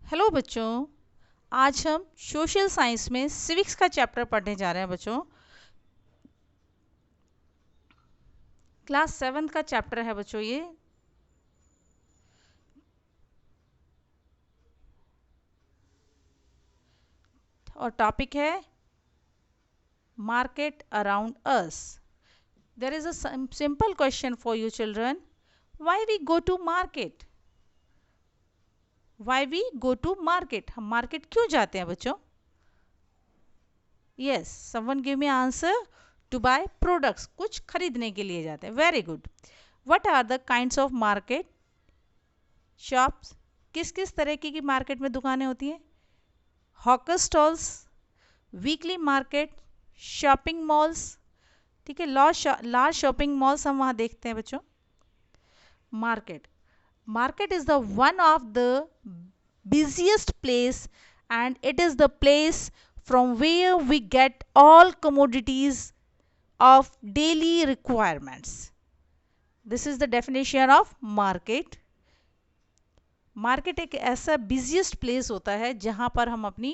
Hello बच्चों, आज हम सोशल साइंस में सिविक्स का चैप्टर पढ़ने जा रहे हैं बच्चों। क्लास 7 का चैप्टर है बच्चों ये। और टॉपिक है market around us. There is a simple question for you children, why we go to market? Why we go to market? हम मार्केट क्यों जाते हैं बच्चों? Yes, someone give me answer. To buy products, कुछ खरीदने के लिए जाते हैं। Very good. What are the kinds of market? Shops, किस किस तरह की मार्केट में दुकानें होती हैं? Hawker stalls, weekly market, shopping malls. ठीक है, लार्ज शॉपिंग मॉल्स हम वहाँ देखते हैं बच्चों। Market, market is the one of the busiest place, and it is the place from where we get all commodities of daily requirements. This is the definition of market. Market एक ऐसा busiest place होता है जहाँ पर हम अपनी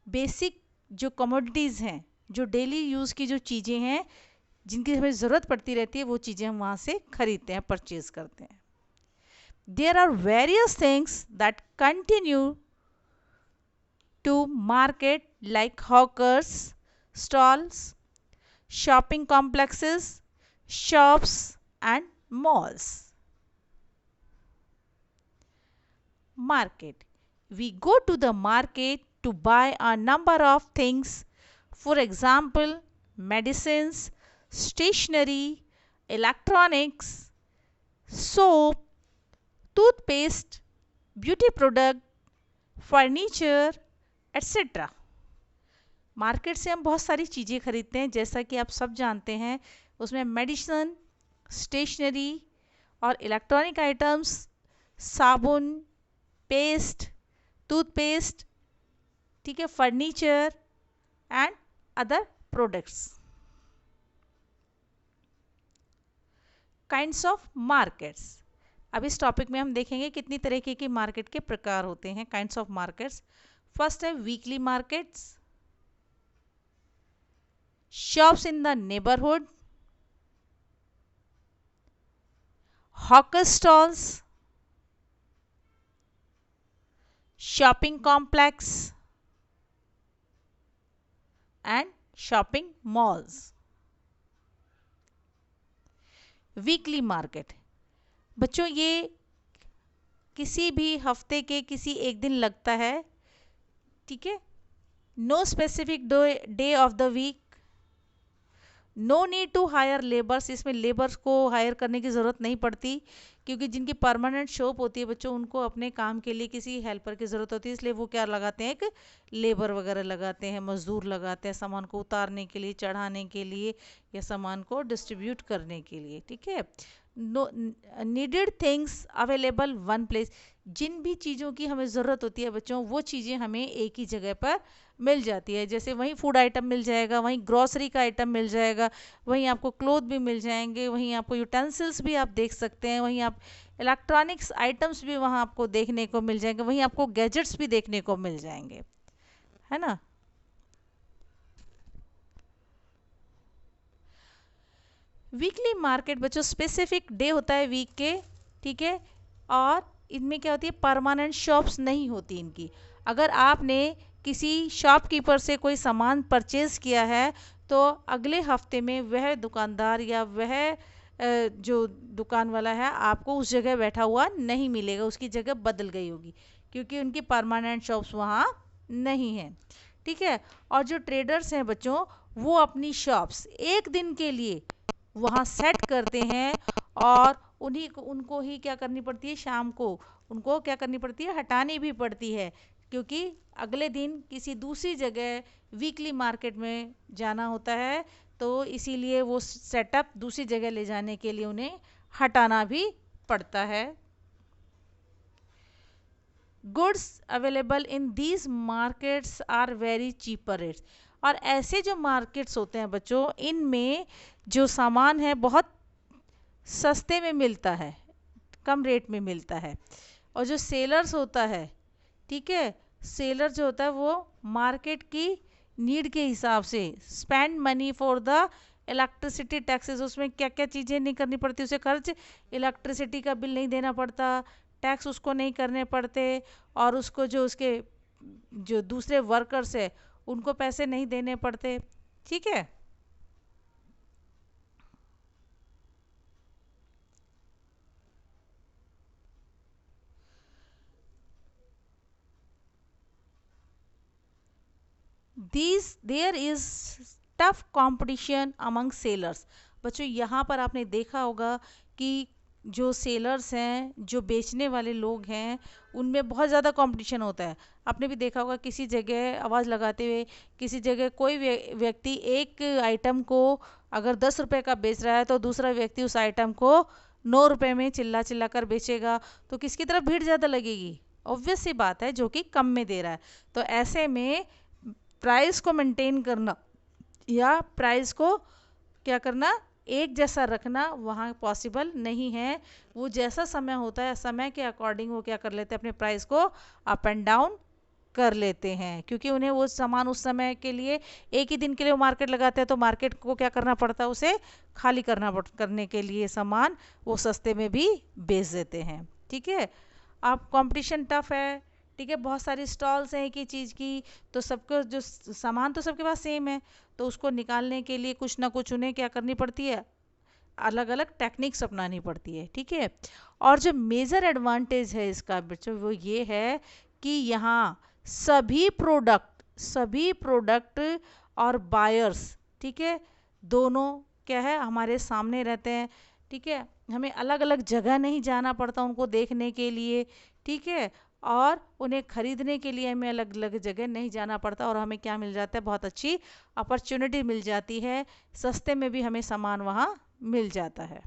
basic जो commodities हैं, जो डेली यूज़ की जो चीज़ें हैं, जिनकी हमें ज़रूरत पड़ती रहती है, वो चीज़ें हम वहाँ से खरीदते हैं, परचेज करते हैं। There are various things that continue to market like hawkers, stalls, shopping complexes, shops and malls. Market. We go to the market to buy a number of things. For example, medicines, stationery, electronics, soap, toothpaste, beauty product, furniture, etcetera. Market से हम बहुत सारी चीज़ें खरीदते हैं, जैसा कि आप सब जानते हैं। उसमें मेडिसिन, स्टेशनरी और इलेक्ट्रॉनिक आइटम्स, साबुन, पेस्ट, टूथपेस्ट, ठीक है, furniture and other products. Kinds of markets. अब इस टॉपिक में हम देखेंगे कितनी तरीके की मार्केट के प्रकार होते हैं, काइंड्स ऑफ मार्केट्स। फर्स्ट है weekly markets, shops in the neighbourhood, hawker stalls, shopping complex and shopping malls. Weekly market बच्चों, ये किसी भी हफ्ते के किसी एक दिन लगता है, ठीक है। No specific day of the week, no need to hire labours. इसमें लेबर्स को हायर करने की ज़रूरत नहीं पड़ती, क्योंकि जिनकी परमानेंट शॉप होती है बच्चों, उनको अपने काम के लिए किसी हेल्पर की ज़रूरत होती है, इसलिए वो क्या लगाते हैं, एक लेबर वगैरह लगाते हैं, मजदूर लगाते हैं सामान को उतारने के लिए, चढ़ाने के लिए, या सामान को डिस्ट्रीब्यूट करने के लिए, ठीक है। No needed things available one place. जिन भी चीज़ों की हमें ज़रूरत होती है बच्चों, वो चीज़ें हमें एक ही जगह पर मिल जाती है। जैसे वहीं फूड आइटम मिल जाएगा, वहीं ग्रॉसरी का आइटम मिल जाएगा, वहीं आपको क्लोथ भी मिल जाएंगे, वहीं आपको यूटेंसिल्स भी आप देख सकते हैं, वहीं आप इलेक्ट्रॉनिक्स आइटम्स भी वहाँ आपको देखने को मिल जाएंगे, वहीं आपको गैजेट्स भी देखने को मिल जाएंगे, है ना। वीकली मार्केट बच्चों स्पेसिफिक डे होता है वीक के, ठीक है। और इनमें क्या होती है, परमानेंट शॉप्स नहीं होती इनकी। अगर आपने किसी शॉपकीपर से कोई सामान परचेज किया है, तो अगले हफ्ते में वह दुकानदार या वह जो दुकान वाला है, आपको उस जगह बैठा हुआ नहीं मिलेगा, उसकी जगह बदल गई होगी, क्योंकि उनकी परमानेंट शॉप्स वहाँ नहीं है, ठीक है। और जो ट्रेडर्स हैं बच्चों, वो अपनी शॉप्स एक दिन के लिए वहाँ सेट करते हैं, और उन्हीं को उनको ही क्या करनी पड़ती है, शाम को उनको क्या करनी पड़ती है, हटानी भी पड़ती है, क्योंकि अगले दिन किसी दूसरी जगह वीकली मार्केट में जाना होता है, तो इसीलिए वो सेटअप दूसरी जगह ले जाने के लिए उन्हें हटाना भी पड़ता है। Goods available in these markets are very cheaper rates. और ऐसे जो मार्केट्स होते हैं बच्चों, इनमें जो सामान है बहुत सस्ते में मिलता है, कम रेट में मिलता है। और जो सेलर्स होता है, ठीक है। सेलर जो होता है वो मार्केट की नीड के हिसाब से spend money for the electricity taxes, उसमें क्या क्या चीज़ें नहीं करनी पड़ती उसे खर्च, इलेक्ट्रिसिटी का बिल नहीं देना पड़ता, टैक्स उसको नहीं करने पड़ते, और उसको जो उसके जो दूसरे वर्कर्स है उनको पैसे नहीं देने पड़ते। ठीक है। These there is tough competition among sellers. बच्चों यहाँ पर आपने देखा होगा कि जो सेलर्स हैं, जो बेचने वाले लोग हैं, उनमें बहुत ज़्यादा कंपटीशन होता है। आपने भी देखा होगा किसी जगह आवाज़ लगाते हुए, किसी जगह कोई व्यक्ति एक आइटम को अगर 10 रुपए का बेच रहा है तो दूसरा व्यक्ति उस आइटम को 9 रुपए में चिल्ला चिल्ला कर बेचेगा, तो किसकी तरफ भीड़ ज़्यादा लगेगी? ऑब्वियस सी बात है, जो कि कम में दे रहा है। तो ऐसे में प्राइस को मेंटेन करना या प्राइस को क्या करना, एक जैसा रखना वहाँ पॉसिबल नहीं है। वो जैसा समय होता है समय के अकॉर्डिंग वो क्या कर लेते हैं, अपने प्राइस को अप एंड डाउन कर लेते हैं, क्योंकि उन्हें वो सामान उस समय के लिए एक ही दिन के लिए वो मार्केट लगाते हैं, तो मार्केट को क्या करना पड़ता है, उसे खाली करने के लिए सामान वो सस्ते में भी बेच देते हैं। ठीक है। अब कंपटीशन टफ है। ठीक है। बहुत सारी स्टॉल्स हैं एक ही चीज़ की, तो सबको जो सामान तो सबके पास सेम है, तो उसको निकालने के लिए कुछ ना कुछ उन्हें क्या करनी पड़ती है, अलग अलग टेक्निक्स अपनानी पड़ती है। ठीक है। और जो मेजर एडवांटेज है इसका बच्चों वो ये है कि यहाँ सभी प्रोडक्ट और बायर्स, ठीक है, दोनों क्या है हमारे सामने रहते हैं। ठीक है। हमें अलग अलग जगह नहीं जाना पड़ता उनको देखने के लिए। ठीक है। और उन्हें खरीदने के लिए हमें अलग अलग जगह नहीं जाना पड़ता, और हमें क्या मिल जाता है, बहुत अच्छी अपॉर्चुनिटी मिल जाती है, सस्ते में भी हमें सामान वहाँ मिल जाता है।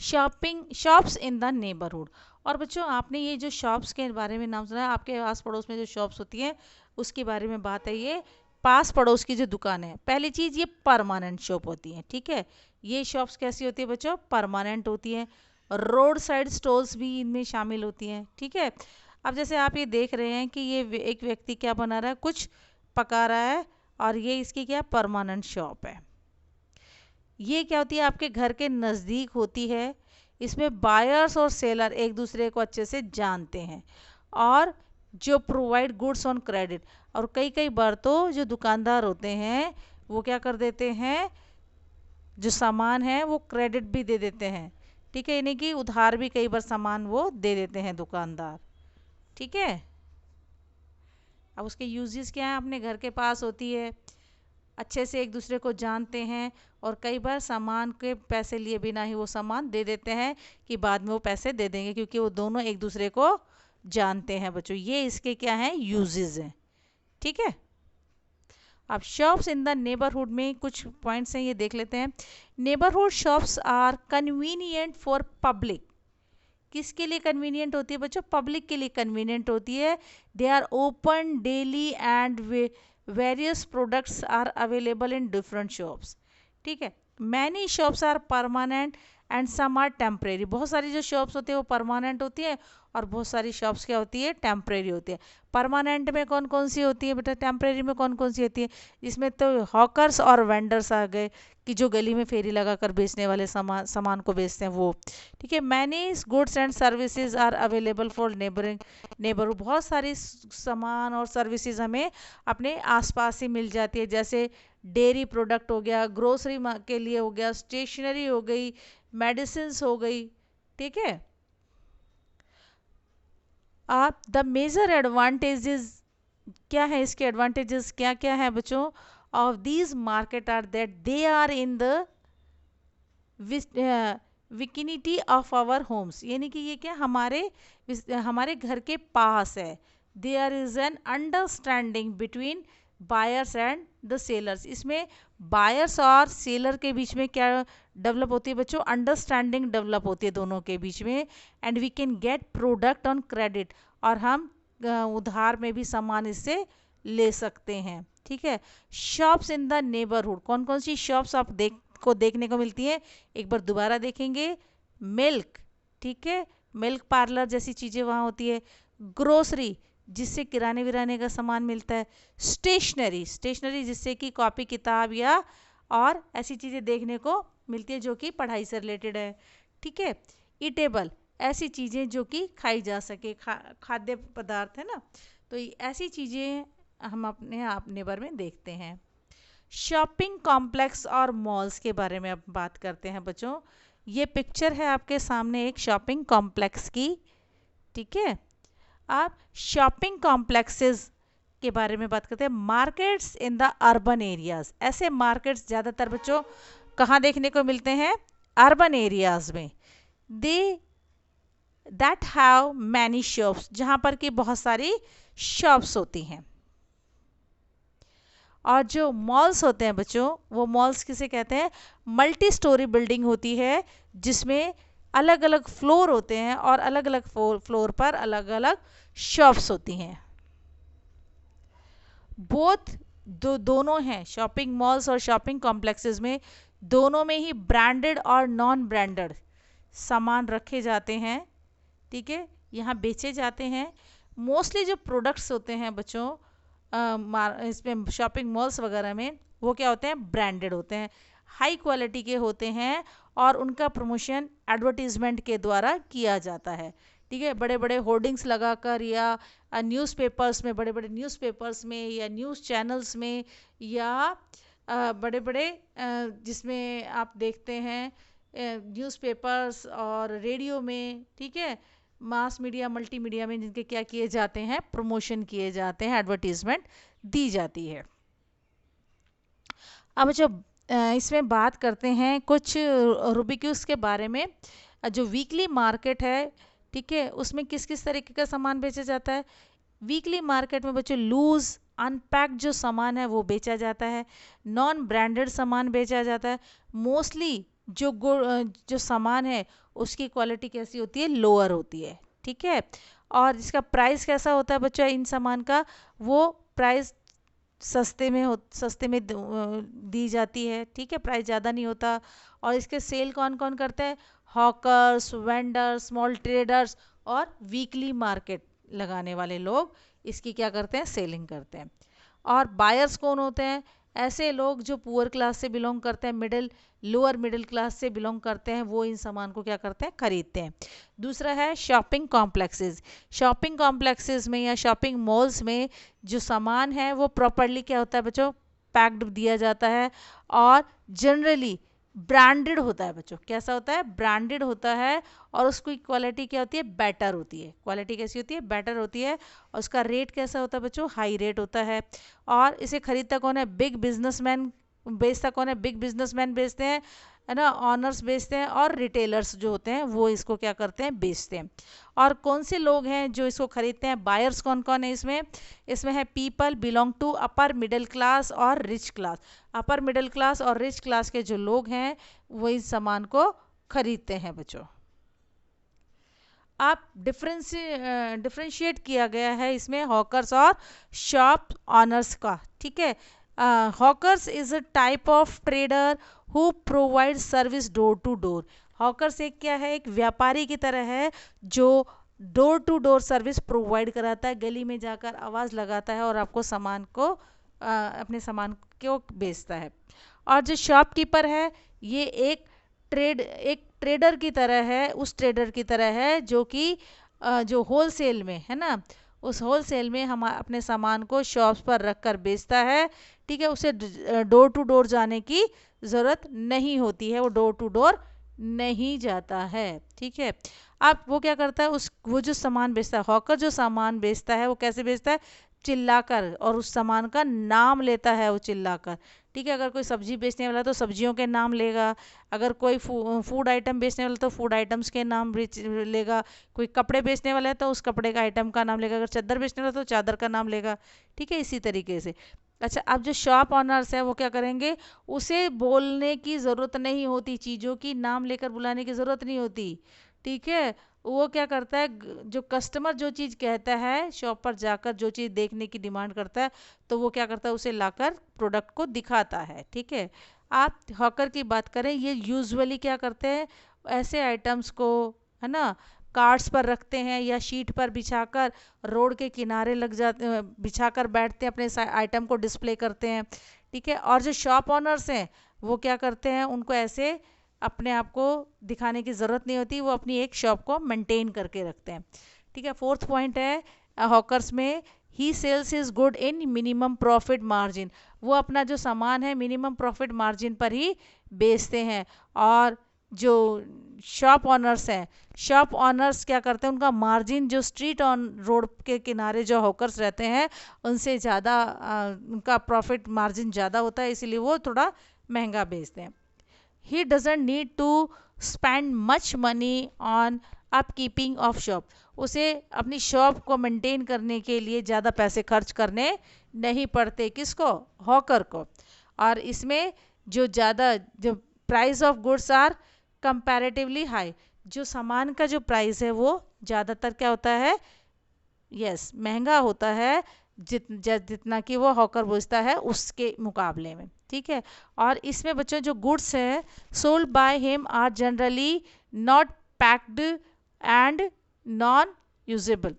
Shops in the neighbourhood. और बच्चों आपने ये जो शॉप्स के बारे में नाम सुना है, आपके आस पड़ोस में जो शॉप्स होती हैं उसके बारे में बात है। ये पास पड़ोस की जो दुकान है, पहली चीज़ ये परमानेंट शॉप होती है। ठीक है। ये शॉप्स कैसी होती है बच्चों, परमानेंट होती हैं। रोड साइड स्टॉल्स भी इनमें शामिल होती हैं। ठीक है। अब जैसे आप ये देख रहे हैं कि ये एक व्यक्ति क्या बना रहा है, कुछ पका रहा है, और ये इसकी क्या परमानेंट शॉप है। ये क्या होती है, आपके घर के नज़दीक होती है। इसमें बायर्स और सेलर एक दूसरे को अच्छे से जानते हैं, और जो प्रोवाइड गुड्स ऑन क्रेडिट, और कई कई बार तो जो दुकानदार होते हैं वो क्या कर देते हैं, जो सामान है वो क्रेडिट भी दे देते हैं। ठीक है। यानी कि उधार भी कई बार सामान वो दे देते हैं दुकानदार। ठीक है। अब उसके यूजेस क्या है, अपने घर के पास होती है, अच्छे से एक दूसरे को जानते हैं, और कई बार सामान के पैसे लिए बिना ही वो सामान दे देते हैं कि बाद में वो पैसे दे देंगे, क्योंकि वो दोनों एक दूसरे को जानते हैं। बच्चों ये इसके क्या हैं, यूजेस हैं। ठीक है। अब शॉप्स इन द नेबरहुड में कुछ पॉइंट्स हैं, ये देख लेते हैं। Neighbourhood shops are convenient for public. किसके लिए कन्वीनियंट होती है बच्चों, पब्लिक के लिए कन्वीनियंट होती है। They are open daily and various products are available in different shops. ठीक है। Many shops are permanent and some are temporary. बहुत सारी जो शॉप्स होती है वो परमानेंट होती है, और बहुत सारी शॉप्स क्या होती है, टेम्परेरी होती है। परमानेंट में कौन कौन सी होती है बेटा, टेम्परेरी में कौन कौन सी होती है? इसमें तो हॉकर्स और वेंडर्स आ गए, कि जो गली में फेरी लगाकर बेचने वाले सामान को बेचते हैं वो। ठीक है। Many goods and services are available for neighbourhood. बहुत सारी सामान और सर्विसेज हमें अपने आसपास ही मिल जाती है, जैसे डेयरी प्रोडक्ट हो गया, ग्रोसरी के लिए हो गया, स्टेशनरी हो गई, मेडिसिन्स हो गई। ठीक है। आप द मेजर एडवांटेजेस क्या है, इसके एडवांटेजेस क्या क्या है बच्चों, of these market are that they are in the vicinity of our homes. यानी कि ये क्या हमारे घर के पास है। There is an understanding between buyers and the sellers. इसमें बायर्स और सेलर के बीच में क्या डेवलप होती है बच्चों, अंडरस्टैंडिंग डेवलप होती है दोनों के बीच में। And we can get product on credit, और हम उधार में भी सामान इससे ले सकते हैं। ठीक है। शॉप्स इन द नेबरहुड, कौन कौन सी शॉप्स आप देखने को मिलती है, एक बार दोबारा देखेंगे। मिल्क, ठीक है, मिल्क पार्लर जैसी चीज़ें वहाँ होती है। ग्रोसरी जिससे किराने विराने का सामान मिलता है, स्टेशनरी स्टेशनरी जिससे कि कॉपी किताब या और ऐसी चीज़ें देखने को मिलती है जो कि पढ़ाई से रिलेटेड है, ठीक है। ईटेबल ऐसी चीज़ें जो कि खाई जा सके, खाद्य पदार्थ है ना, तो ऐसी चीज़ें हम अपने आप नेबर में देखते हैं। शॉपिंग कॉम्प्लेक्स और मॉल्स के बारे में अब बात करते हैं बच्चों। ये पिक्चर है आपके सामने एक शॉपिंग कॉम्प्लेक्स की, ठीक है। आप शॉपिंग कॉम्प्लेक्सेस के बारे में बात करते हैं। Markets in the urban areas, ऐसे मार्केट्स ज़्यादातर बच्चों कहाँ देखने को मिलते हैं? अर्बन एरियाज में। दे दैट हैव मैनी शॉप्स, जहाँ पर कि बहुत सारी शॉप्स होती हैं। और जो मॉल्स होते हैं बच्चों, वो मॉल्स किसे कहते हैं? मल्टी स्टोरी बिल्डिंग होती है जिसमें अलग अलग फ्लोर होते हैं और अलग अलग फ्लोर पर अलग अलग शॉप्स होती हैं। बोथ दोनों हैं, शॉपिंग मॉल्स और शॉपिंग कॉम्प्लेक्सेस में दोनों में ही ब्रांडेड और नॉन ब्रांडेड सामान रखे जाते हैं, ठीक है, यहाँ बेचे जाते हैं। मोस्टली जो प्रोडक्ट्स होते हैं बच्चों इसमें शॉपिंग मॉल्स वगैरह में, वो क्या होते हैं? ब्रांडेड होते हैं, हाई क्वालिटी के होते हैं और उनका प्रमोशन एडवर्टीजमेंट के द्वारा किया जाता है, ठीक है। बड़े बड़े होर्डिंग्स लगाकर या न्यूज़पेपर्स में, बड़े बड़े न्यूज़पेपर्स में या न्यूज़ चैनल्स में या बड़े बड़े जिसमें आप देखते हैं न्यूज़पेपर्स और रेडियो में, ठीक है, मास मीडिया मल्टीमीडिया में जिनके क्या किए जाते हैं? प्रमोशन किए जाते हैं, एडवर्टीजमेंट दी जाती है। अब जब इसमें बात करते हैं कुछ रूबिक्यूज के बारे में, जो वीकली मार्केट है, ठीक है, उसमें किस किस तरीके का सामान बेचा जाता है? वीकली मार्केट में बच्चों लूज अनपैक्ड जो सामान है वो बेचा जाता है, नॉन ब्रांडेड सामान बेचा जाता है। मोस्टली जो सामान है उसकी क्वालिटी कैसी होती है? लोअर होती है, ठीक है। और इसका प्राइस कैसा होता है बच्चों इन सामान का? वो प्राइस सस्ते में दी जाती है, ठीक है, प्राइस ज़्यादा नहीं होता। और इसके सेल कौन कौन करते हैं? हॉकर्स, वेंडर्स, स्मॉल ट्रेडर्स और वीकली मार्केट लगाने वाले लोग इसकी क्या करते हैं? सेलिंग करते हैं। और बायर्स कौन होते हैं? ऐसे लोग जो पुअर क्लास से बिलोंग करते हैं, लोअर मिडिल क्लास से बिलोंग करते हैं, वो इन सामान को क्या करते हैं? खरीदते हैं। दूसरा है शॉपिंग कॉम्प्लेक्सेस। शॉपिंग कॉम्प्लेक्सेस में या शॉपिंग मॉल्स में जो सामान है वो प्रॉपरली क्या होता है बच्चों? पैक्ड दिया जाता है और जनरली ब्रांडेड होता है बच्चों। कैसा होता है? ब्रांडेड होता है और उसकी क्वालिटी क्या होती है? बेटर होती है। क्वालिटी कैसी होती है? बेटर होती है। और उसका रेट कैसा होता है बच्चों? हाई रेट होता है। और इसे खरीदता कौन है? बिग बिजनेसमैन बेचता कौन है? बिग बिजनेसमैन बेचते हैं, है ना, ऑनर्स बेचते हैं और रिटेलर्स जो होते हैं वो इसको क्या करते हैं? बेचते हैं। और कौन से लोग हैं जो इसको खरीदते हैं? बायर्स कौन कौन है इसमें? इसमें है people belong to upper middle class और rich class. Upper middle class और रिच क्लास के जो लोग हैं वो इस सामान को खरीदते हैं बच्चों। आप डिफ्रेंशिएट किया गया है इसमें हॉकर्स और शॉप ऑनर्स का, ठीक है। Hawkers is a type of trader who provide service door to door. Hawkers एक क्या है? एक व्यापारी की तरह है जो door to door service provide कराता है, गली में जाकर आवाज़ लगाता है और आपको सामान को अपने सामान को बेचता है। और जो शॉपकीपर है ये एक ट्रेडर की तरह है, उस ट्रेडर की तरह है जो कि जो होलसेल में है ना, उस होलसेल में हम अपने सामान को शॉप्स पर रख कर बेचता है, ठीक है। उसे डोर टू डोर जाने की ज़रूरत नहीं होती है, वो डोर टू डोर नहीं जाता है, ठीक है। अब वो क्या करता है? वो जो सामान बेचता है, हॉकर जो सामान बेचता है वो कैसे बेचता है? चिल्लाकर, और उस सामान का नाम लेता है वो चिल्लाकर, ठीक है। अगर कोई सब्जी बेचने वाला तो सब्जियों के नाम लेगा, अगर कोई फूड आइटम बेचने वाला तो फूड आइटम्स के नाम लेगा, कोई कपड़े बेचने वाला है तो उस कपड़े का आइटम का नाम लेगा, अगर चादर बेचने वाला तो चादर का नाम लेगा, ठीक है, इसी तरीके से। अच्छा, अब जो शॉप ऑनर्स है वो क्या करेंगे? उसे बोलने की ज़रूरत नहीं होती, चीज़ों की नाम लेकर बुलाने की ज़रूरत नहीं होती, ठीक है। वो क्या करता है? जो कस्टमर जो चीज़ कहता है, शॉप पर जाकर जो चीज़ देखने की डिमांड करता है तो वो क्या करता है? उसे लाकर प्रोडक्ट को दिखाता है, ठीक है। आप हॉकर की बात करें, ये यूजुअली क्या करते हैं? ऐसे आइटम्स को, है ना, कार्ट्स पर रखते हैं या शीट पर बिछाकर रोड के किनारे लग जाते, बिछाकर बैठते हैं, अपने आइटम को डिस्प्ले करते हैं, ठीक है। और जो शॉप ऑनर्स हैं वो क्या करते हैं, उनको ऐसे अपने आप को दिखाने की ज़रूरत नहीं होती, वो अपनी एक शॉप को मेंटेन करके रखते हैं, ठीक है। फोर्थ पॉइंट है हॉकर्स में, he sells is good in minimum profit margin, वो अपना जो सामान है मिनिमम प्रॉफिट मार्जिन पर ही बेचते हैं। और जो शॉप ऑनर्स हैं, शॉप ऑनर्स क्या करते हैं, उनका मार्जिन जो स्ट्रीट ऑन रोड के किनारे जो हॉकर्स रहते हैं उनसे ज़्यादा उनका प्रॉफिट मार्जिन ज़्यादा होता है, इसीलिए वो थोड़ा महंगा बेचते हैं। He doesn't need to spend much money on upkeeping of shop, उसे अपनी शॉप को मेंटेन करने के लिए ज़्यादा पैसे खर्च करने नहीं पड़ते, किसको, हॉकर को। और इसमें जो ज़्यादा जो price of goods are comparatively high, जो सामान का जो प्राइस है वो ज़्यादातर क्या होता है, यस महंगा होता है जितना कि वो हॉकर बेचता है उसके मुकाबले में, ठीक है। और इसमें बच्चों जो गुड्स है sold by him are generally not packed and non usable,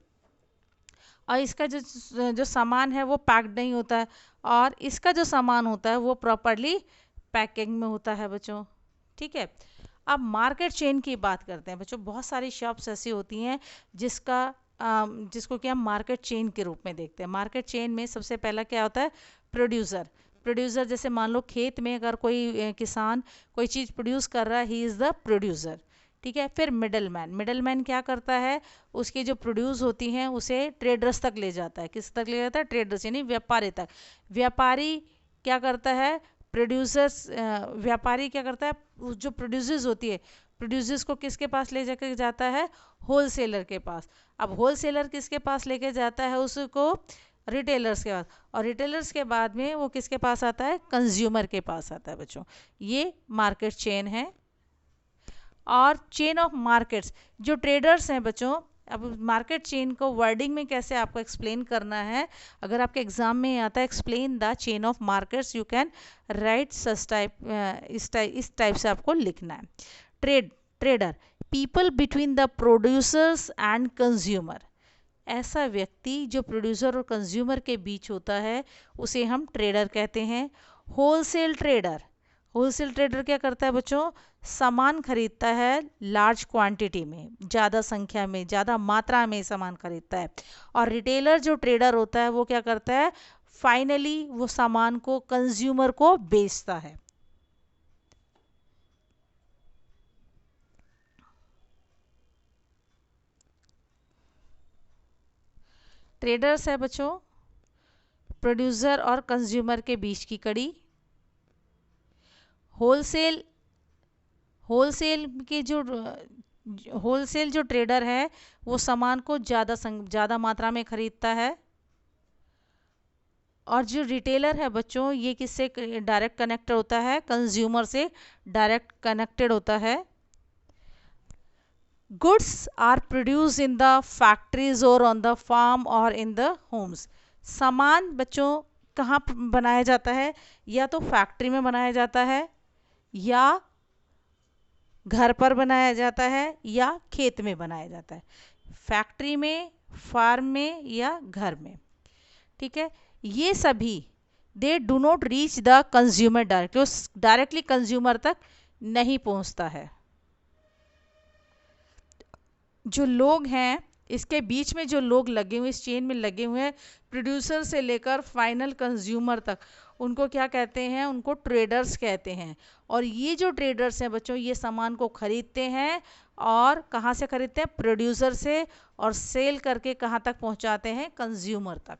और इसका जो सामान है वो पैक्ड नहीं होता है, और इसका जो सामान होता है वो प्रॉपरली पैकिंग में होता है बच्चों, ठीक है। अब मार्केट चेन की बात करते हैं बच्चों। बहुत सारी शॉप्स ऐसी होती हैं जिसको कि हम मार्केट चेन के रूप में देखते हैं। मार्केट चेन में सबसे पहला क्या होता है, प्रोड्यूसर। प्रोड्यूसर जैसे मान लो खेत में अगर कोई किसान कोई चीज़ प्रोड्यूस कर रहा है, ही इज़ द प्रोड्यूसर, ठीक है। फिर मिडल मैन, मिडल मैन क्या करता है, उसकी जो प्रोड्यूस होती हैं उसे ट्रेडर्स तक ले जाता है, किस तक ले जाता है, ट्रेडर्स यानी व्यापारी तक। व्यापारी क्या करता है, प्रोड्यूसर्स, व्यापारी क्या करता है, जो प्रोड्यूसर्स होती है प्रोड्यूसर्स को किसके पास ले जाकर जाता है, होलसेलर के पास। अब होलसेलर किसके पास लेके जाता है उसको, रिटेलर्स के पास, और रिटेलर्स के बाद में वो किसके पास आता है, कंज्यूमर के पास आता है बच्चों। ये मार्केट चेन है। और चेन ऑफ मार्केट्स, जो ट्रेडर्स हैं बच्चों, अब मार्केट चेन को वर्डिंग में कैसे आपको एक्सप्लेन करना है, अगर आपके एग्जाम में आता है explain the chain of markets, you can write such type, इस टाइप से आपको लिखना है। Trader, people between the producers and consumer, ऐसा व्यक्ति जो प्रोड्यूसर और कंज्यूमर के बीच होता है उसे हम ट्रेडर कहते हैं। होलसेल ट्रेडर, होलसेल ट्रेडर क्या करता है बच्चों, सामान खरीदता है लार्ज क्वांटिटी में, ज़्यादा संख्या में, ज़्यादा मात्रा में सामान खरीदता है। और रिटेलर जो ट्रेडर होता है वो क्या करता है, फाइनली वो सामान को कंज्यूमर को बेचता है। ट्रेडर्स है बच्चों प्रोड्यूसर और कंज्यूमर के बीच की कड़ी। होलसेल, होलसेल के जो होलसेल जो ट्रेडर है वो सामान को ज़्यादा मात्रा में खरीदता है। और जो रिटेलर है बच्चों ये किससे डायरेक्ट कनेक्टेड होता है, कंज्यूमर से डायरेक्ट कनेक्टेड होता है। Goods are produce in the factories और ऑन द फार्म और इन द होम्स, सामान बच्चों कहाँ बनाया जाता है, या तो फैक्ट्री में बनाया जाता है, या घर पर बनाया जाता है, या खेत में बनाया जाता है। फैक्ट्री में, फार्म में, या घर में, ठीक है। ये सभी they do not reach the consumer directly, उस डायरेक्टली कंज्यूमर तक नहीं पहुंचता है। जो लोग हैं इसके बीच में, जो लोग लगे हुए इस चेन में लगे हुए हैं, प्रोड्यूसर से लेकर फाइनल कंज्यूमर तक, उनको क्या कहते हैं, उनको ट्रेडर्स कहते हैं। और ये जो ट्रेडर्स हैं बच्चों ये सामान को खरीदते हैं, और कहाँ से खरीदते हैं, प्रोड्यूसर से, और सेल करके कहाँ तक पहुँचाते हैं, कंज्यूमर तक।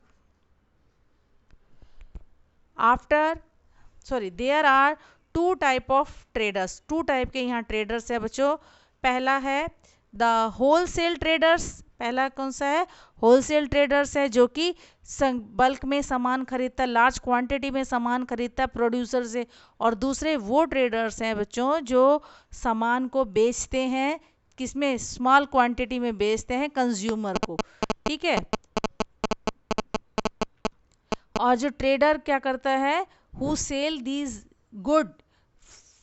There are two type of traders, two type के यहाँ ट्रेडर्स है बच्चों। पहला है द होलसेल ट्रेडर्स, पहला कौन सा है, होलसेल ट्रेडर्स है जो कि बल्क में सामान खरीदता है, लार्ज क्वांटिटी में सामान खरीदता है प्रोड्यूसर से। और दूसरे वो ट्रेडर्स हैं बच्चों जो सामान को बेचते हैं, किसमें, स्मॉल क्वांटिटी में बेचते हैं कंज्यूमर को, ठीक है। और जो ट्रेडर क्या करता है, who sell these good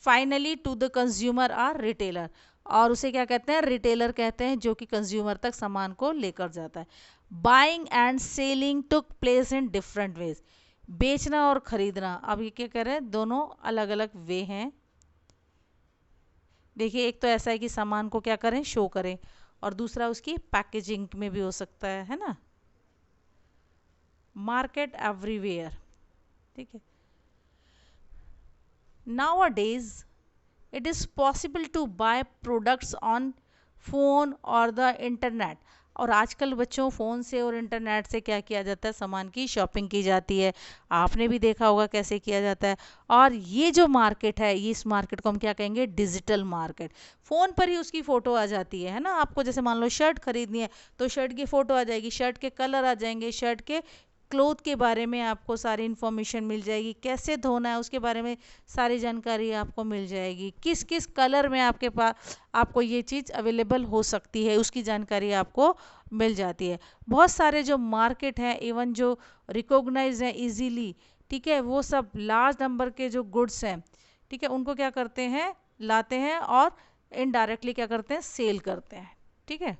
finally to the consumer are retailer, और उसे क्या कहते हैं, रिटेलर कहते हैं, जो कि कंज्यूमर तक सामान को लेकर जाता है। Buying and selling took place in different ways, बेचना और खरीदना, अब ये क्या कह रहे हैं, दोनों अलग अलग वे हैं। देखिए एक तो ऐसा है कि सामान को क्या करें, शो करें, और दूसरा उसकी पैकेजिंग में भी हो सकता है ना। मार्केट एवरीवेयर, ठीक है। Nowadays it is possible to buy products on phone or the internet, और आजकल बच्चों फ़ोन से और इंटरनेट से क्या किया जाता है, सामान की शॉपिंग की जाती है। आपने भी देखा होगा कैसे किया जाता है। और ये जो मार्केट है, ये इस मार्केट को हम क्या कहेंगे, डिजिटल मार्केट। फ़ोन पर ही उसकी फ़ोटो आ जाती है ना। आपको जैसे मान लो शर्ट खरीदनी है तो शर्ट की फ़ोटो आ जाएगी, शर्ट के कलर आ जाएंगे, शर्ट के क्लोथ के बारे में आपको सारी इन्फॉर्मेशन मिल जाएगी, कैसे धोना है उसके बारे में सारी जानकारी आपको मिल जाएगी, किस किस कलर में आपके पास आपको ये चीज़ अवेलेबल हो सकती है उसकी जानकारी आपको मिल जाती है। बहुत सारे जो मार्केट हैं, इवन जो रिकॉग्नाइज हैं इजीली, ठीक है, वो सब लार्ज नंबर के जो गुड्स हैं, ठीक है, उनको क्या करते हैं, लाते हैं और इनडायरेक्टली क्या करते हैं, सेल करते हैं, ठीक है।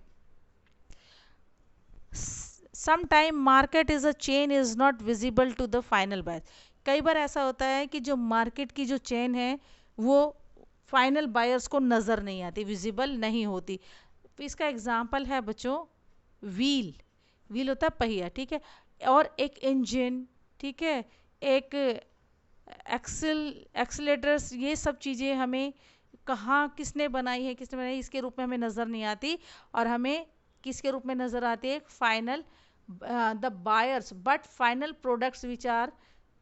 Sometime market is a chain is not visible to the final buyer, कई बार ऐसा होता है कि जो मार्केट की जो चेन है वो फाइनल बायर्स को नज़र नहीं आती, विजिबल नहीं होती। इसका एग्जांपल है बच्चों व्हील, व्हील होता है पहिया, ठीक है, और एक इंजन, ठीक है, एक एक्सीलेटर्स, ये सब चीज़ें हमें कहाँ किसने बनाई है, किसने बनाई इसके रूप में हमें नज़र नहीं आती, और हमें किसके रूप में नज़र आती है, final the buyers, but final products which are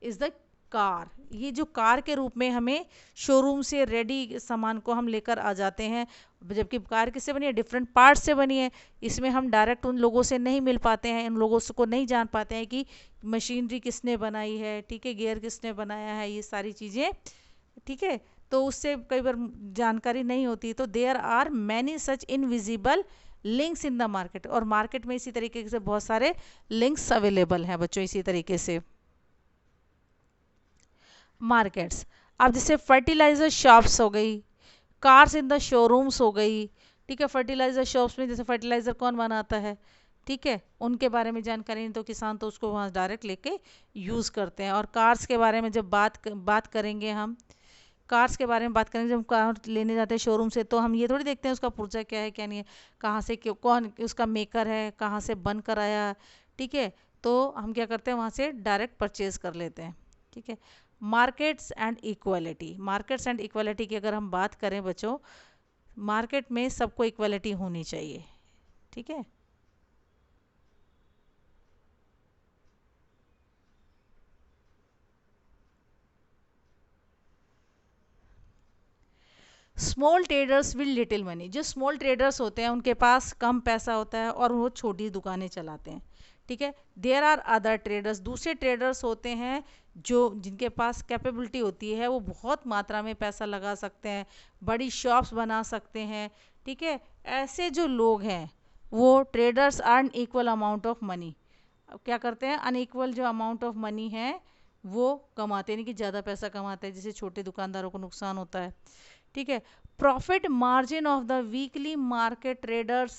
is the car. ये जो कार के रूप में हमें शोरूम से रेडी सामान को हम लेकर आ जाते हैं, जबकि कार किससे बनी है, डिफरेंट पार्ट्स से बनी है। इसमें हम डायरेक्ट उन लोगों से नहीं मिल पाते हैं, उन लोगों को नहीं जान पाते हैं कि मशीनरी किसने बनाई है, ठीक है, गियर किसने बनाया है, ये सारी चीज़ें, ठीक है, तो उससे कई बार जानकारी नहीं होती। तो there are many such invisible links in the market, और मार्केट में इसी तरीके से बहुत सारे लिंक्स अवेलेबल हैं बच्चों। इसी तरीके से मार्केट्स, अब जैसे फर्टिलाइजर शॉप्स हो गई, कार्स इन द शोरूम्स हो गई, ठीक है, फर्टिलाइजर शॉप्स में जैसे फर्टिलाइजर कौन बनाता है, ठीक है, उनके बारे में जानकारी नहीं तो किसान तो उसको वहाँ डायरेक्ट लेके यूज़ करते हैं। और कार्स के बारे में जब बात करेंगे, हम कार्स के बारे में बात करेंगे, जब कार लेने जाते हैं शोरूम से तो हम ये थोड़ी देखते हैं उसका पुर्जा क्या है क्या नहीं है, कहाँ से क्यों, कौन उसका मेकर है, कहाँ से बन कर आया, ठीक है, तो हम क्या करते हैं वहाँ से डायरेक्ट परचेज कर लेते हैं, ठीक है। Markets and equality, markets and equality की अगर हम बात करें बच्चों, मार्केट में सबको इक्वालिटी होनी चाहिए, ठीक है। Small traders will little money, जो स्मॉल ट्रेडर्स होते हैं उनके पास कम पैसा होता है और वो छोटी दुकानें चलाते हैं, ठीक है। देयर आर अदर ट्रेडर्स, दूसरे ट्रेडर्स होते हैं जो जिनके पास कैपेबिलिटी होती है, वो बहुत मात्रा में पैसा लगा सकते हैं, बड़ी शॉप्स बना सकते हैं, ठीक है। ऐसे जो लोग हैं वो traders earn equal amount of money, अब क्या करते हैं, अनइक्वल जो अमाउंट ऑफ मनी है वो कमाते, नहीं कि ज़्यादा पैसा कमाते हैं, जिससे छोटे दुकानदारों को नुकसान होता है, ठीक है। Profit margin of the weekly market traders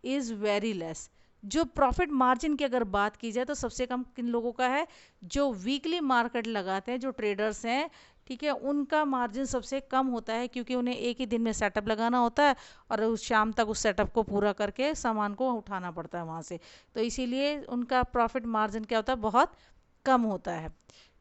is very less, जो प्रॉफिट मार्जिन की अगर बात की जाए तो सबसे कम किन लोगों का है, जो वीकली मार्केट लगाते हैं, जो ट्रेडर्स हैं, ठीक है, उनका मार्जिन सबसे कम होता है, क्योंकि उन्हें एक ही दिन में सेटअप लगाना होता है और उस शाम तक उस सेटअप को पूरा करके सामान को उठाना पड़ता है वहाँ से, तो इसीलिए उनका प्रॉफिट मार्जिन क्या होता है, बहुत कम होता है,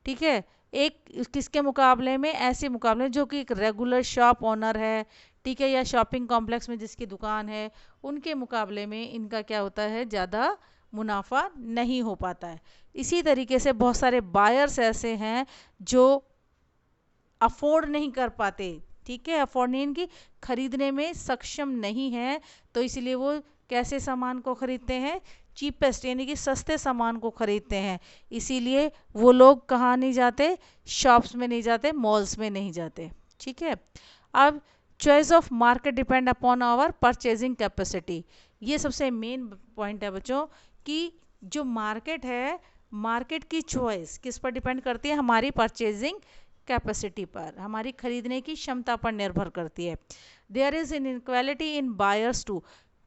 ठीक है। एक किसके मुकाबले में, ऐसे मुकाबले जो कि एक रेगुलर शॉप ओनर है, ठीक है, या शॉपिंग कॉम्प्लेक्स में जिसकी दुकान है, उनके मुकाबले में इनका क्या होता है, ज़्यादा मुनाफा नहीं हो पाता है। इसी तरीके से बहुत सारे बायर्स ऐसे हैं जो अफोर्ड नहीं कर पाते, ठीक है, अफोर्ड नहीं, इनकी खरीदने में सक्षम नहीं है, तो इसलिए वो कैसे सामान को खरीदते हैं, चीपेस्ट यानी कि सस्ते सामान को खरीदते हैं, इसीलिए वो लोग कहाँ नहीं जाते, शॉप्स में नहीं जाते, मॉल्स में नहीं जाते, ठीक है। अब choice of market depend upon our purchasing capacity, ये सबसे मेन पॉइंट है बच्चों कि जो मार्केट है, मार्केट की चॉइस किस पर डिपेंड करती है, हमारी परचेजिंग कैपेसिटी पर, हमारी खरीदने की क्षमता पर निर्भर करती है। There is inequality in buyers too,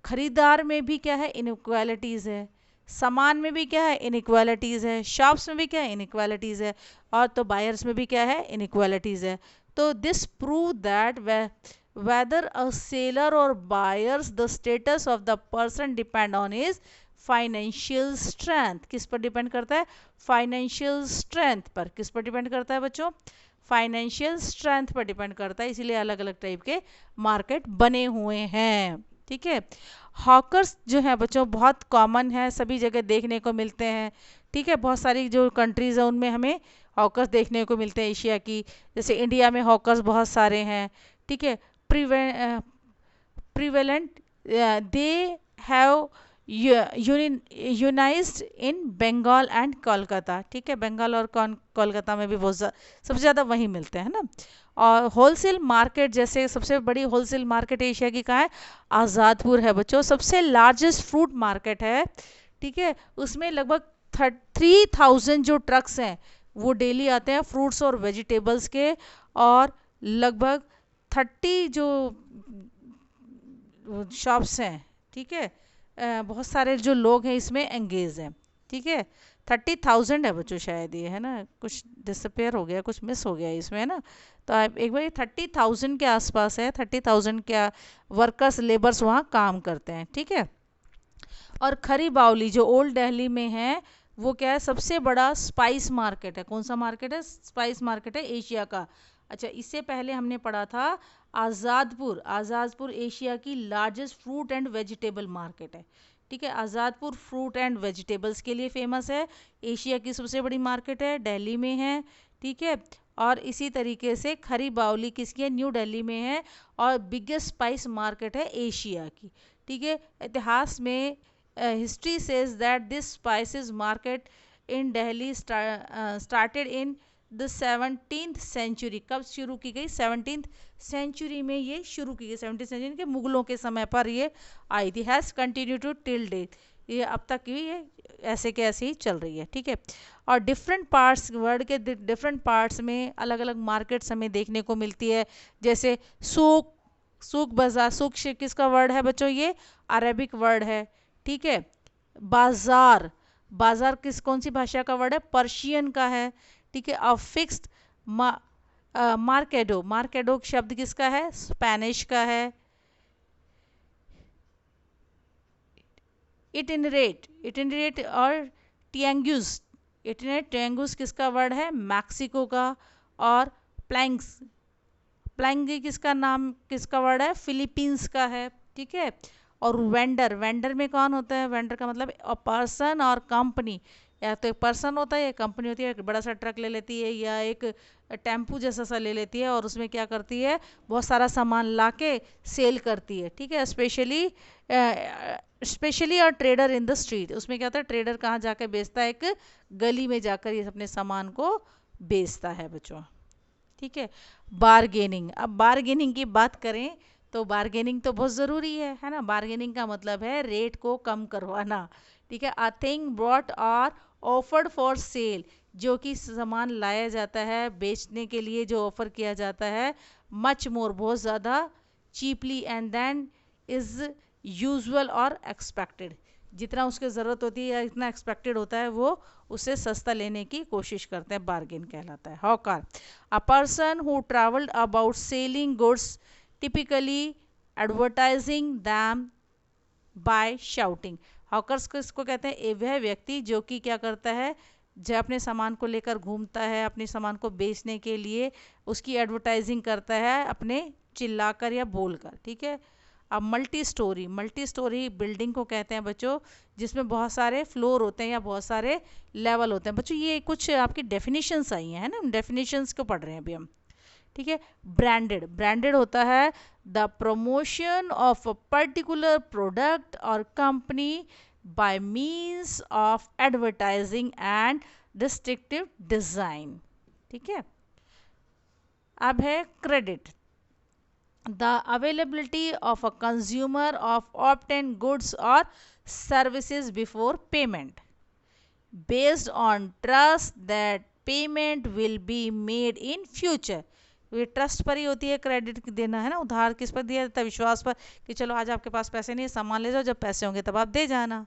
खरीदार में भी क्या है, इनइक्वालिटीज है, सामान में भी क्या है, इनइक्वालिटीज है, शॉप्स में भी क्या है, इनइक्वालिटीज है, और तो बायर्स में भी क्या है, इनइक्वालिटीज है। तो this prove that whether a seller or buyers the status of the person depend on his financial strength। किस पर डिपेंड करता है, फाइनेंशियल स्ट्रेंथ पर। किस पर डिपेंड करता है बच्चों, फाइनेंशियल स्ट्रेंथ पर डिपेंड करता है, इसीलिए अलग अलग टाइप के मार्केट बने हुए हैं। ठीक है, हॉकर्स जो है बच्चों बहुत कॉमन है, सभी जगह देखने को मिलते हैं। ठीक है, बहुत सारी जो कंट्रीज़ है उनमें हमें हॉकर्स देखने को मिलते हैं, एशिया की, जैसे इंडिया में हॉकर्स बहुत सारे हैं। ठीक है, prevalent they have unionised in Bengal and Kolkata. ठीक है, बंगाल और कोलकाता में भी बहुत सबसे ज़्यादा वहीं मिलते हैं ना। और होलसेल मार्केट, जैसे सबसे बड़ी होलसेल मार्केट एशिया की कहाँ है, आज़ादपुर है बच्चों, सबसे लार्जेस्ट फ्रूट मार्केट है। ठीक है, उसमें लगभग 3000 जो ट्रक्स हैं वो डेली आते हैं फ्रूट्स और वेजिटेबल्स के, और लगभग 30 जो शॉप्स हैं। ठीक है, बहुत सारे जो लोग हैं इसमें एंगेज हैं। ठीक है, 30,000 है बच्चों शायद, ये है ना, कुछ डिसअपेयर हो गया, कुछ मिस हो गया इसमें, है ना। तो आप एक बार 30,000 के आसपास है, 30,000 के वर्कर्स लेबर्स वहाँ काम करते हैं। ठीक है, और खरी बावली जो ओल्ड दिल्ली में है वो क्या है, सबसे बड़ा स्पाइस मार्केट है। कौन सा मार्केट है, स्पाइस मार्केट है एशिया का। अच्छा, इससे पहले हमने पढ़ा था आज़ादपुर, आज़ादपुर एशिया की largest fruit and vegetable market है। ठीक है, आज़ादपुर फ्रूट एंड वेजिटेबल्स के लिए फेमस है, एशिया की सबसे बड़ी मार्केट है, दिल्ली में है। ठीक है, और इसी तरीके से खरी बावली किसकी है, न्यू दिल्ली में है, और बिगेस्ट स्पाइस मार्केट है एशिया की। ठीक है, इतिहास में history says that this spices market in Delhi started in the 17th century. कब शुरू की गई, 17th सेंचुरी में ये शुरू की गई, 17th सेंचुरी के मुगलों के समय पर ये आई थी। Has continue to till date, ये अब तक भी ये ऐसे के ऐसे ही चल रही है। ठीक है, और डिफरेंट पार्ट्स, वर्ल्ड के डिफरेंट पार्ट्स में अलग अलग मार्केट्स हमें देखने को मिलती है, जैसे सूक, सूक बाजार, सूक किसका वर्ड है बच्चों, ये अरेबिक वर्ड है। ठीक है, बाजार, बाजार कौन सी भाषा का वर्ड है, पर्शियन का है। ठीक है, अब फिक्स्ड मार्केडो, मार्केडो शब्द किसका है, स्पेनिश का है। इटिनरेट और टियांगुस, इटिनरेट टियांगुस किसका वर्ड है, मैक्सिको का। और प्लैंक्स, प्लैंगी किसका नाम, किसका वर्ड है, फिलीपींस का है। ठीक है, और वेंडर, वेंडर में कौन होता है, वेंडर का मतलब अ पर्सन और कंपनी, या तो एक पर्सन होता है या कंपनी होती है, एक बड़ा सा ट्रक ले लेती है या एक टेम्पू जैसा सा ले लेती है, और उसमें क्या करती है, बहुत सारा सामान लाके सेल करती है। ठीक है, स्पेशली और ट्रेडर इन द स्ट्रीट, उसमें क्या होता है, ट्रेडर कहाँ जाकर बेचता है, एक गली में जाकर ये अपने सामान को बेचता है बच्चों। ठीक है, बारगेनिंग, अब बारगेनिंग की बात करें तो बारगेनिंग तो बहुत ज़रूरी है ना। बारगेनिंग का मतलब है रेट को कम करवाना। ठीक है, अ थिंग ब्रॉट और ऑफर्ड फॉर सेल, जो कि सामान लाया जाता है बेचने के लिए, जो ऑफर किया जाता है मच मोर, बहुत ज़्यादा cheaply, and then is usual और एक्सपेक्टेड, जितना उसकी ज़रूरत होती है या इतना एक्सपेक्टेड होता है वो उससे सस्ता लेने की कोशिश करते हैं, बार्गेन कहलाता है। Hawker, a person who travelled about selling goods, typically advertising them by shouting. Hawkers किसको कहते हैं, वह व्यक्ति जो कि क्या करता है, जब अपने सामान को लेकर घूमता है, अपने सामान को बेचने के लिए उसकी एडवर्टाइजिंग करता है अपने चिल्लाकर या बोलकर। ठीक है, अब multi storey, multi storey building को कहते हैं बच्चों जिसमें बहुत सारे फ्लोर होते हैं या बहुत सारे लेवल होते हैं। बच्चों ये कुछ आपकी डेफिनेशंस आई हैं, है ना, डेफिनेशंस को पढ़ रहे हैं अभी हम। ठीक है, ब्रांडेड, ब्रांडेड होता है the promotion of a particular product और company by means of advertising and distinctive design. ठीक है, अब है credit, the availability of a consumer of obtain goods or services before payment based on trust that payment will be made in future, ये trust पर ही होती है credit देना, है ना। उधार किस पर दिया जाता है? विश्वास पर, कि चलो आज आपके पास पैसे नहीं है, सामान ले जाओ, जब पैसे होंगे तब आप दे जाना,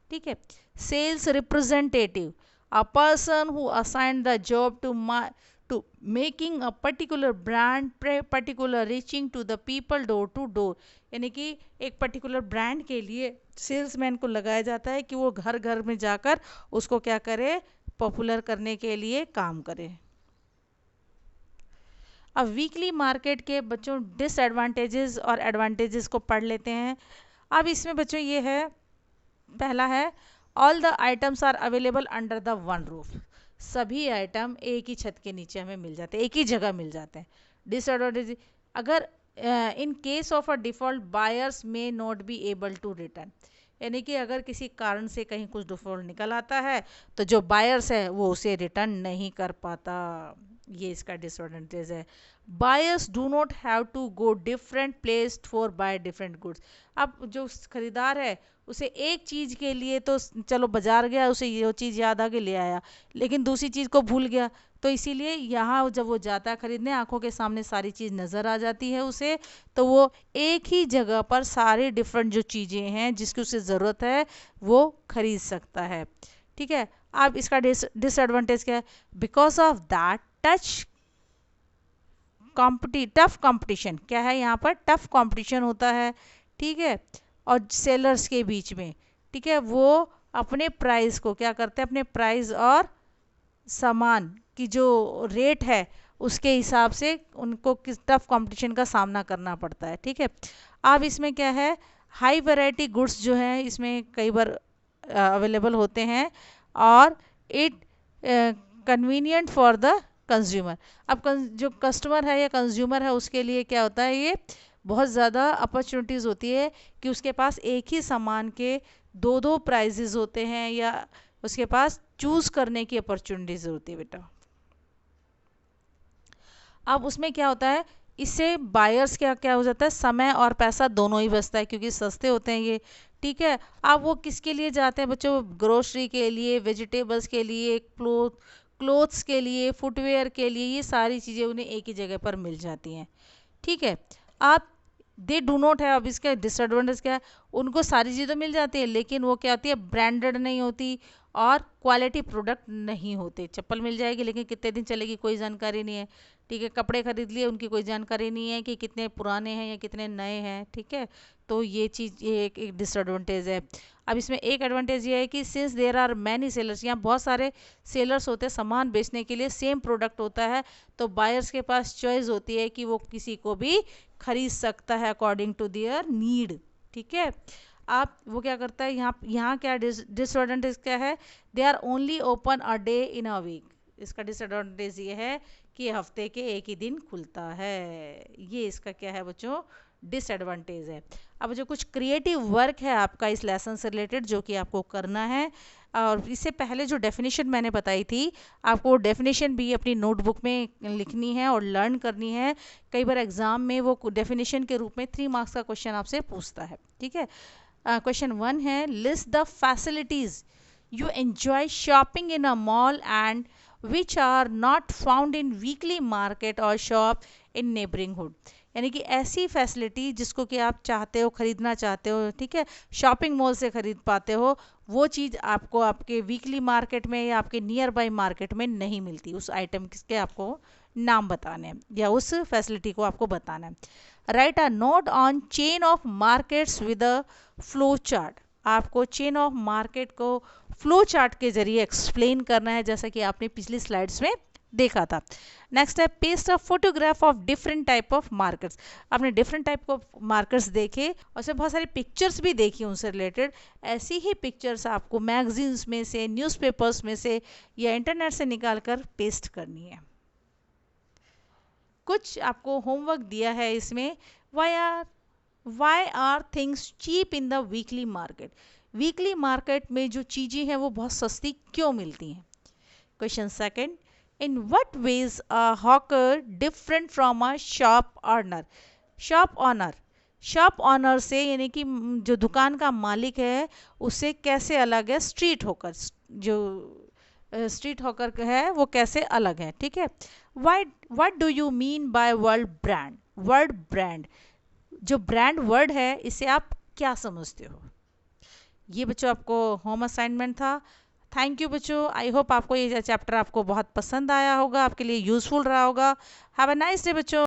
ठीक है। Sales representative, a person who assign the job to making a particular brand particular reaching to the people door to door, यानी कि एक पर्टिकुलर ब्रांड के लिए सेल्समैन को लगाया जाता है कि वो घर घर में जाकर उसको क्या करे, पॉपुलर करने के लिए काम करे। अब वीकली मार्केट के बच्चों डिसएडवांटेजेस और एडवांटेजेस को पढ़ लेते हैं। अब इसमें बच्चों ये है, पहला है all the items are available under the one roof, सभी आइटम एक ही छत के नीचे हमें मिल जाते हैं, एक ही जगह मिल जाते हैं। डिसएडवांटेज, अगर in case of a default buyers may not be able to return, यानी कि अगर किसी कारण से कहीं कुछ डिफॉल्ट निकल आता है तो जो बायर्स है वो उसे रिटर्न नहीं कर पाता, ये इसका डिसएडवांटेज है। Buyers do not have to go different place for buy different goods, अब जो खरीदार है उसे एक चीज़ के लिए तो चलो बाजार गया, उसे ये चीज़ याद आ के ले आया, लेकिन दूसरी चीज़ को भूल गया, तो इसीलिए यहाँ जब वो जाता है खरीदने, आंखों के सामने सारी चीज़ नज़र आ जाती है उसे, तो वो एक ही जगह पर सारी डिफरेंट जो चीज़ें हैं जिसकी उसे ज़रूरत है वो खरीद सकता है, ठीक है। अब इसका डिसएडवांटेज क्या है? Because of that tough competition, क्या है यहाँ पर? टफ कंपटीशन होता है, ठीक है, और सेलर्स के बीच में, ठीक है, वो अपने प्राइस को क्या करते हैं, अपने प्राइस और सामान की जो रेट है उसके हिसाब से उनको किस टफ कंपटीशन का सामना करना पड़ता है, ठीक है। अब इसमें क्या है, हाई वैरायटी गुड्स जो हैं इसमें कई बार अवेलेबल होते हैं और it convenient for the consumer, अब जो कस्टमर है या कंज्यूमर है उसके लिए क्या होता है, ये बहुत ज़्यादा अपॉर्चुनिटीज़ होती है कि उसके पास एक ही सामान के दो दो प्राइजेज होते हैं या उसके पास चूज़ करने की अपॉर्चुनिटीज़ होती है बेटा। अब उसमें क्या होता है, इससे बायर्स क्या क्या हो जाता है, समय और पैसा दोनों ही बचता है क्योंकि सस्ते होते हैं ये, ठीक है। अब वो किसके लिए जाते हैं बच्चों? ग्रोसरी के लिए, वेजिटेबल्स के लिए, क्लोथ्स के लिए, फुटवेयर के लिए, ये सारी चीज़ें उन्हें एक ही जगह पर मिल जाती हैं, ठीक है। आप दे डू नॉट है, अब इसका डिसएडवांटेज क्या है, उनको सारी चीज़ें तो मिल जाती है लेकिन वो क्या होती है, ब्रांडेड नहीं होती और क्वालिटी प्रोडक्ट नहीं होते। चप्पल मिल जाएगी लेकिन कितने दिन चलेगी कोई जानकारी नहीं है, ठीक है। कपड़े खरीद लिए, उनकी कोई जानकारी नहीं है कि कितने पुराने हैं या कितने नए हैं, ठीक है। तो ये चीज़, ये एक डिसएडवांटेज है। अब इसमें एक एडवांटेज ये है कि since there are many sellers, यहाँ बहुत सारे सेलर्स होते हैं, सामान बेचने के लिए सेम प्रोडक्ट होता है, तो बायर्स के पास चॉइस होती है कि वो किसी को भी खरीद सकता है अकॉर्डिंग टू देयर नीड, ठीक है। आप वो क्या करता है, यहाँ क्या डिसएडवांटेज क्या है, they are only open a day in a week, इसका डिसएडवांटेज ये है कि हफ्ते के एक ही दिन खुलता है, ये इसका क्या है बच्चों, डिसएडवांटेज है। अब जो कुछ क्रिएटिव वर्क है आपका इस लेसन से रिलेटेड जो कि आपको करना है, और इससे पहले जो डेफिनेशन मैंने बताई थी आपको डेफिनेशन भी अपनी नोटबुक में लिखनी है और लर्न करनी है। कई बार एग्जाम में वो डेफिनेशन के रूप में 3 मार्क्स का क्वेश्चन आपसे पूछता है, ठीक है। क्वेश्चन 1 है, list the facilities you enjoy shopping in a mall and which are not found in weekly market और शॉप इन नेबरिंगहुड, यानी कि ऐसी फैसिलिटी जिसको कि आप चाहते हो, खरीदना चाहते हो, ठीक है, शॉपिंग मॉल से खरीद पाते हो, वो चीज़ आपको आपके वीकली मार्केट में या आपके नियर बाय मार्केट में नहीं मिलती। उस आइटम के आपको नाम बताने हैं या उस फैसिलिटी को आपको बताना है। Right a note on chain of markets with a flow chart, आपको चेन ऑफ मार्केट को फ्लो चार्ट के जरिए एक्सप्लेन करना है जैसा कि आपने पिछली स्लाइड्स में देखा था। नेक्स्ट है, paste a photograph of different type of markers, आपने डिफरेंट टाइप ऑफ मार्कर्स देखे और उसमें बहुत सारी पिक्चर्स भी देखी उनसे रिलेटेड, ऐसी ही पिक्चर्स आपको मैगजीन्स में से, न्यूज़पेपर्स में से या इंटरनेट से निकाल कर पेस्ट करनी है। कुछ आपको होमवर्क दिया है इसमें, why are things cheap in the weekly market, weekly market में जो चीज़ें हैं वो बहुत सस्ती क्यों मिलती हैं। Question second, in what ways a hawker different from a shop owner, shop owner से यानी कि जो दुकान का मालिक है उससे कैसे अलग है स्ट्रीट हॉकर, जो स्ट्रीट हॉकर है वो कैसे अलग है, ठीक है। What do you mean by word brand? Word brand, जो ब्रांड वर्ड है इसे आप क्या समझते हो? ये बच्चों आपको होम असाइनमेंट था। थैंक यू बच्चों, आई होप आपको ये चैप्टर आपको बहुत पसंद आया होगा, आपके लिए यूजफुल रहा होगा। हैव अ नाइस डे बच्चों।